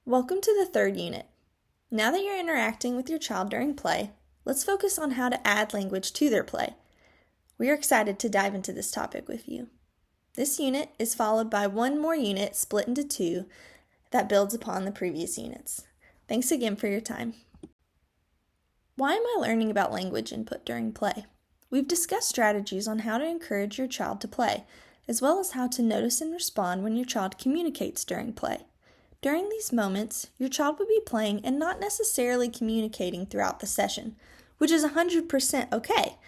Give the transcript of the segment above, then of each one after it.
Welcome to the third unit. Now that you're interacting with your child during play, let's focus on how to add language to their play. We are excited to dive into this topic with you. This unit is followed by one more unit split into two that builds upon the previous units. Thanks again for your time. Why am I learning about language input during play? We've discussed strategies on how to encourage your child to play, as well as how to notice and respond when your child communicates during play. During these moments, your child will be playing and not necessarily communicating throughout the session, which is 100% okay.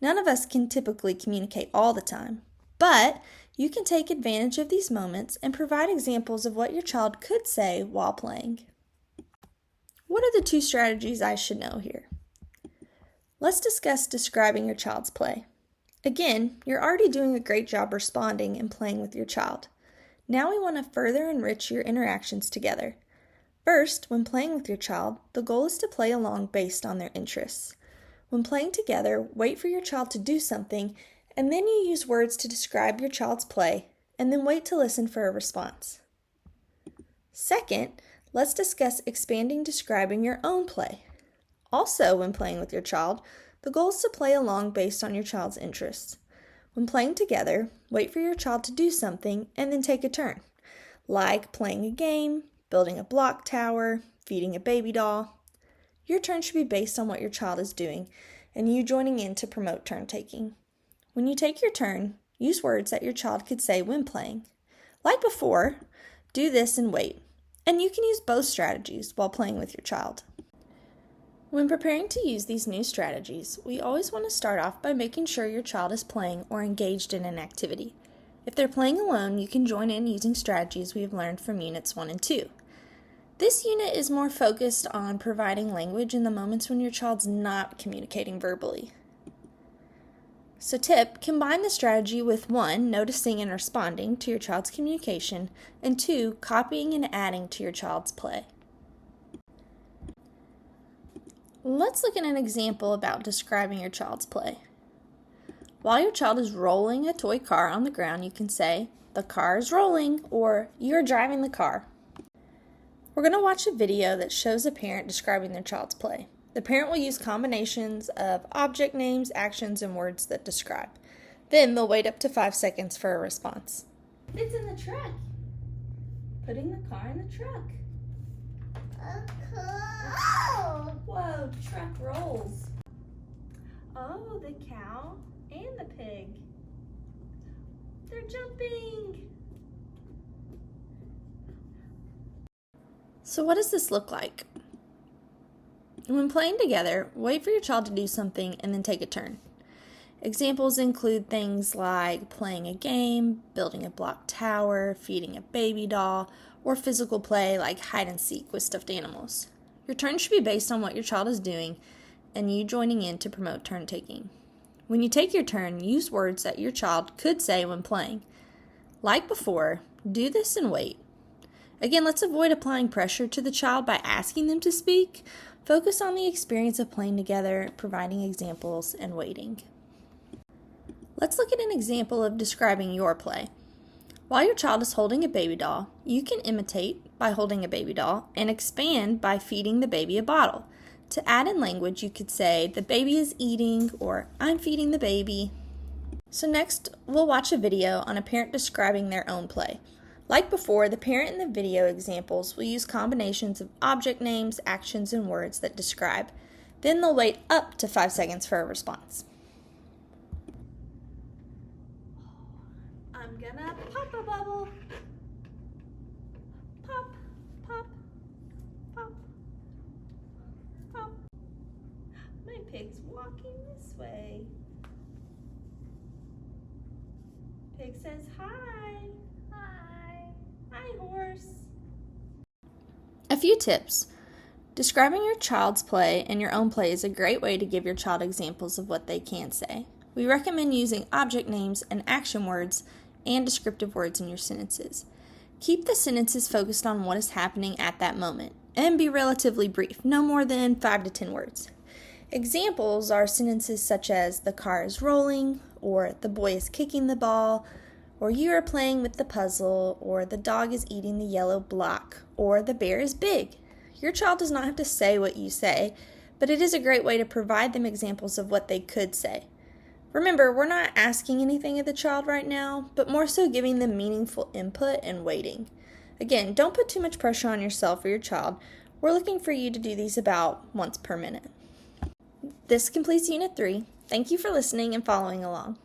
None of us can typically communicate all the time, but you can take advantage of these moments and provide examples of what your child could say while playing. What are the two strategies I should know here? Let's discuss describing your child's play. Again, you're already doing a great job responding and playing with your child. Now we want to further enrich your interactions together. First, when playing with your child, the goal is to play along based on their interests. When playing together, wait for your child to do something, and then you use words to describe your child's play, and then wait to listen for a response. Second, let's discuss expanding describing your own play. Also, when playing with your child, the goal is to play along based on your child's interests. When playing together, wait for your child to do something and then take a turn, like playing a game, building a block tower, feeding a baby doll. Your turn should be based on what your child is doing and you joining in to promote turn taking. When you take your turn, use words that your child could say when playing. Like before, do this and wait, and you can use both strategies while playing with your child. When preparing to use these new strategies, we always want to start off by making sure your child is playing or engaged in an activity. If they're playing alone, you can join in using strategies we have learned from Units 1 and 2. This unit is more focused on providing language in the moments when your child's not communicating verbally. So tip, combine the strategy with 1, noticing and responding to your child's communication, and 2, copying and adding to your child's play. Let's look at an example about describing your child's play. While your child is rolling a toy car on the ground, you can say, "The car is rolling," or "You're driving the car." We're going to watch a video that shows a parent describing their child's play. The parent will use combinations of object names, actions, and words that describe. Then they'll wait up to 5 seconds for a response. It's in the truck. Putting the car in the truck. Whoa, truck rolls. Oh, the cow and the pig. They're jumping. So what does this look like? When playing together, wait for your child to do something and then take a turn. Examples include things like playing a game, building a block tower, feeding a baby doll, or physical play like hide and seek with stuffed animals. Your turn should be based on what your child is doing and you joining in to promote turn taking. When you take your turn, use words that your child could say when playing. Like before, do this and wait. Again, let's avoid applying pressure to the child by asking them to speak. Focus on the experience of playing together, providing examples, and waiting. Let's look at an example of describing your play. While your child is holding a baby doll, you can imitate by holding a baby doll and expand by feeding the baby a bottle. To add in language, you could say, "The baby is eating," or "I'm feeding the baby." So next, we'll watch a video on a parent describing their own play. Like before, the parent in the video examples will use combinations of object names, actions, and words that describe. Then they'll wait up to 5 seconds for a response. I'm gonna pop a bubble. Pop, pop, pop, pop. My pig's walking this way. Pig says hi. Hi. Hi, horse. A few tips. Describing your child's play and your own play is a great way to give your child examples of what they can say. We recommend using object names and action words and descriptive words in your sentences. Keep the sentences focused on what is happening at that moment and be relatively brief, no more than 5 to 10 words. Examples are sentences such as "The car is rolling," or "The boy is kicking the ball," or you are playing with the puzzle, or the dog is eating the yellow block, or the bear is big. Your child does not have to say what you say, but it is a great way to provide them examples of what they could say. Remember, we're not asking anything of the child right now, but more so giving them meaningful input and waiting. Again, don't put too much pressure on yourself or your child. We're looking for you to do these about once per minute. This completes Unit 3. Thank you for listening and following along.